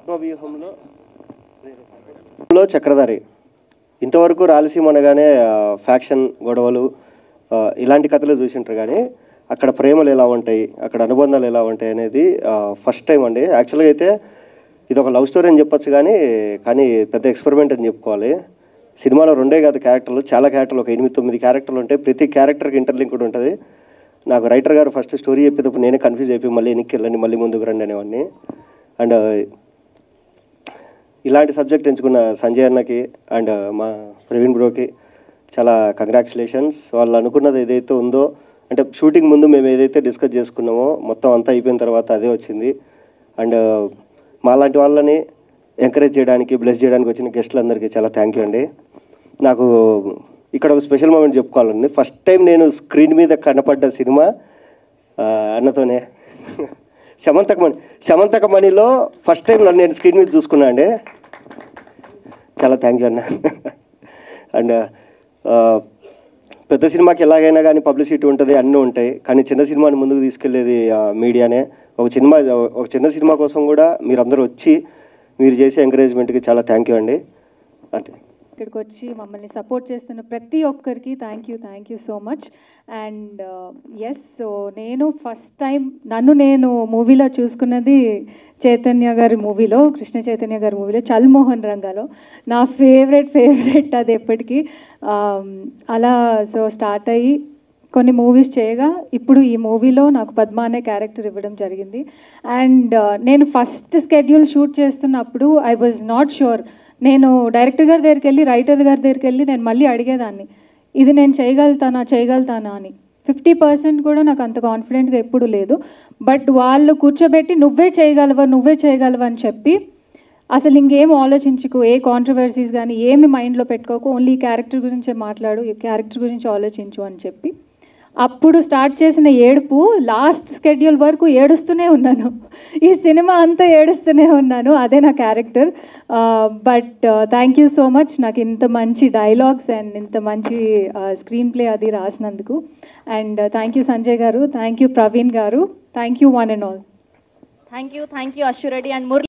ఆత్మవ్యూహంలో చక్రధారి. ఇంతవరకు రాయలసీమ అనగానే ఫ్యాక్షన్ గొడవలు ఇలాంటి కథలు చూసింటారు, కానీ అక్కడ ప్రేమలు ఎలా ఉంటాయి, అక్కడ అనుబంధాలు ఎలా ఉంటాయి అనేది ఫస్ట్ టైం అండి. యాక్చువల్గా అయితే ఇది ఒక లవ్ స్టోరీ అని చెప్పొచ్చు, కానీ పెద్ద ఎక్స్పెరిమెంట్ అని చెప్పుకోవాలి. సినిమాలో 2 కాదు క్యారెక్టర్లు, చాలా క్యారెక్టర్లు, ఒక 8-9 క్యారెక్టర్లు ఉంటాయి. ప్రతి క్యారెక్టర్కి ఇంటర్లింక్డ్ ఉంటుంది. నాకు రైటర్ గారు ఫస్ట్ స్టోరీ చెప్పేటప్పుడు నేనే కన్ఫ్యూజ్ అయిపోయి మళ్ళీ వెనక్కి వెళ్ళండి, మళ్ళీ ముందుకు రండి అనేవాడిని. అండ్ ఇలాంటి సబ్జెక్ట్ ఎంచుకున్న సంజయ్ అన్నకి అండ్ మా ప్రవీణ్ బ్రోకి చాలా కంగ్రాచులేషన్స్. వాళ్ళు అనుకున్నది ఏదైతే ఉందో, అంటే షూటింగ్ ముందు మేము ఏదైతే డిస్కస్ చేసుకున్నామో మొత్తం అంతా అయిపోయిన తర్వాత అదే వచ్చింది. అండ్ మాలాంటి వాళ్ళని ఎంకరేజ్ చేయడానికి, బ్లెస్ చేయడానికి వచ్చిన గెస్టులందరికీ చాలా థ్యాంక్ యూ అండి. నాకు ఇక్కడ ఒక స్పెషల్ మూమెంట్ చెప్పుకోవాలండి. ఫస్ట్ టైం నేను స్క్రీన్ మీద కనపడ్డ సినిమా అన్నతోనే. శమంతకమణిలో ఫస్ట్ టైం నన్ను నేను స్క్రీన్ మీద చూసుకున్నా అండి. చాలా థ్యాంక్ యూ అన్న. అండ్ పెద్ద సినిమాకి ఎలాగైనా కానీ పబ్లిసిటీ ఉంటుంది, అన్నీ ఉంటాయి, కానీ చిన్న సినిమాని ముందుకు తీసుకెళ్లేది మీడియానే. ఒక చిన్న సినిమా కోసం కూడా మీరందరూ వచ్చి మీరు చేసే ఎంకరేజ్మెంట్కి చాలా థ్యాంక్ యూ అండి. అంతే. ఇక్కడికి వచ్చి మమ్మల్ని సపోర్ట్ చేస్తున్న ప్రతి ఒక్కరికి thank you so much. And yes, so నేను ఫస్ట్ టైం నేను మూవీలో చూసుకున్నది చైతన్య గారి మూవీలో, కృష్ణ చైతన్య గారి మూవీలో చల్మోహన్ రంగాలో. నా ఫేవరెట్ అది ఎప్పటికీ. అలా సో స్టార్ట్ అయ్యి కొన్ని మూవీస్ చేయగా ఇప్పుడు ఈ మూవీలో నాకు పద్మ అనే క్యారెక్టర్ ఇవ్వడం జరిగింది. అండ్ నేను ఫస్ట్ స్కెడ్యూల్ షూట్ చేస్తున్నప్పుడు ఐ వాజ్ నాట్ షూర్. నేను డైరెక్టర్ గారి దగ్గరికి వెళ్ళి, రైటర్ గారి దగ్గరికి వెళ్ళి నేను మళ్ళీ అడిగేదాన్ని, ఇది నేను చేయగలుగుతానా అని. 50% కూడా నాకు అంత కాన్ఫిడెంట్గా ఎప్పుడు లేదు. బట్ వాళ్ళు కూర్చోబెట్టి నువ్వే చేయగలవు అని చెప్పి, అసలు ఇంకేం ఆలోచించుకో, ఏ కాంట్రవర్సీస్ కానీ ఏమి మైండ్లో పెట్టుకోకు, ఓన్లీ ఈ క్యారెక్టర్ గురించే మాట్లాడు, ఈ క్యారెక్టర్ గురించి ఆలోచించు అని చెప్పి, అప్పుడు స్టార్ట్ చేసిన ఏడుపు లాస్ట్ స్కెడ్యూల్ వరకు ఏడుస్తూనే ఉన్నాను. ఈ సినిమా అంతా ఏడుస్తూనే ఉన్నాను. అదే నా character. But thank you so much నాకు ఇంత మంచి డైలాగ్స్ అండ్ ఇంత మంచి స్క్రీన్ ప్లే అది రాసినందుకు. అండ్ థ్యాంక్ యూ సంజయ్ గారు, థ్యాంక్ యూ ప్రవీణ్ గారు, thank you one and all. Thank you Ashwa Reddy and Murali.